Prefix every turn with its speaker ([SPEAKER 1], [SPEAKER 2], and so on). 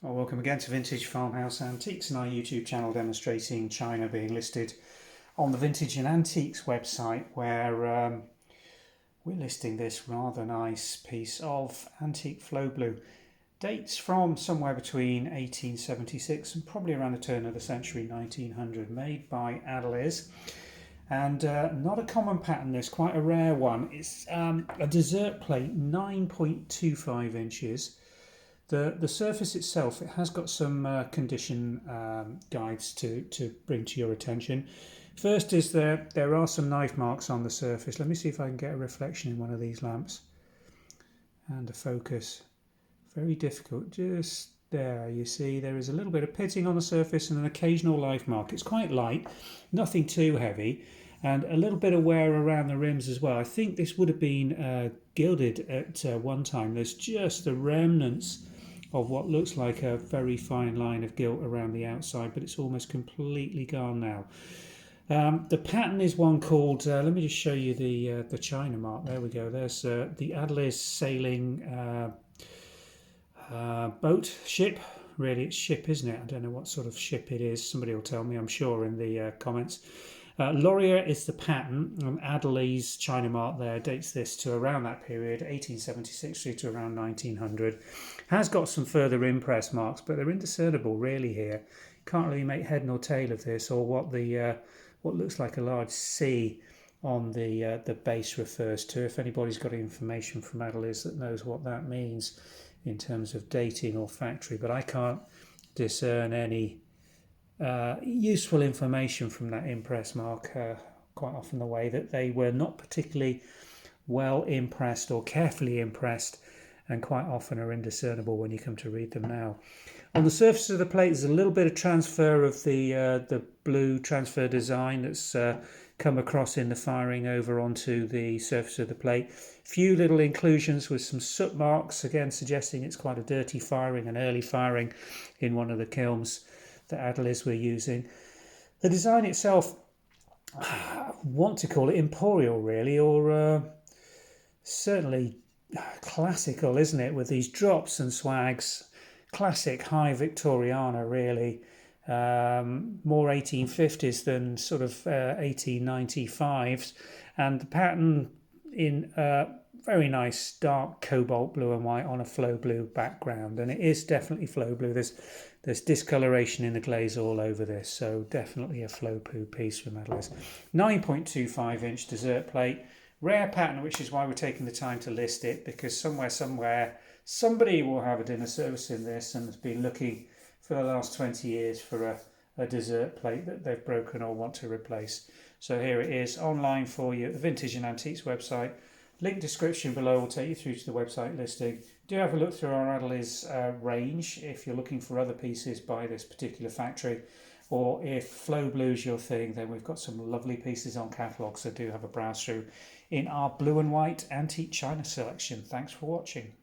[SPEAKER 1] Well, welcome again to Vintage Farmhouse Antiques and our YouTube channel demonstrating china being listed on the Vintage and Antiques website, where we're listing this rather nice piece of antique flow blue. Dates from somewhere between 1876 and probably around the turn of the century, 1900, made by Adderley. And not a common pattern, this, quite a rare one. It's a dessert plate, 9.25 inches. The surface itself, it has got some condition guides to bring to your attention. First is there are some knife marks on the surface. Let me see if I can get a reflection in one of these lamps. And a focus. Very difficult. Just there, you see there is a little bit of pitting on the surface and an occasional knife mark. It's quite light, nothing too heavy, and a little bit of wear around the rims as well. I think this would have been gilded at one time. There's just the remnants of what looks like a very fine line of gilt around the outside, but it's almost completely gone now. The pattern is one called, let me just show you the china mark. There we go. There's the Adderley sailing boat, ship. Really, it's ship, isn't it? I don't know what sort of ship it is. Somebody will tell me, I'm sure, in the comments. Laurier is the pattern. Adderley's china mark there dates this to around that period, 1876 through to around 1900. Has got some further impress marks, but they're indiscernible really here. Can't really make head nor tail of this, or what the what looks like a large C on the base refers to. If anybody's got information from Adderley's that knows what that means in terms of dating or factory, but I can't discern any useful information from that impress mark. Quite often the way that they were not particularly well impressed or carefully impressed, and quite often are indiscernible when you come to read them now. On the surface of the plate there's a little bit of transfer of the blue transfer design that's come across in the firing over onto the surface of the plate. Few little inclusions with some soot marks, again suggesting it's quite a dirty firing, an early firing in one of the kilns that Adderley's were using. The design itself, I want to call it imperial really, or certainly classical, isn't it, with these drops and swags. Classic high Victoriana really, more 1850s than sort of 1895s, and the pattern in very nice dark cobalt blue and white on a flow blue background, and it is definitely flow blue. There's discoloration in the glaze all over this, so definitely a flow blue piece from Adderley's. 9.25 inch dessert plate, rare pattern, which is why we're taking the time to list it, because somewhere somebody will have a dinner service in this and has been looking for the last 20 years for a dessert plate that they've broken or want to replace. So here it is online for you at the Vintage and Antiques website. Link description below will take you through to the website listing. Do have a look through our Adderley's range if you're looking for other pieces by this particular factory, or if flow blue is your thing, then we've got some lovely pieces on catalogue, so do have a browse through in our blue and white antique china selection. Thanks for watching.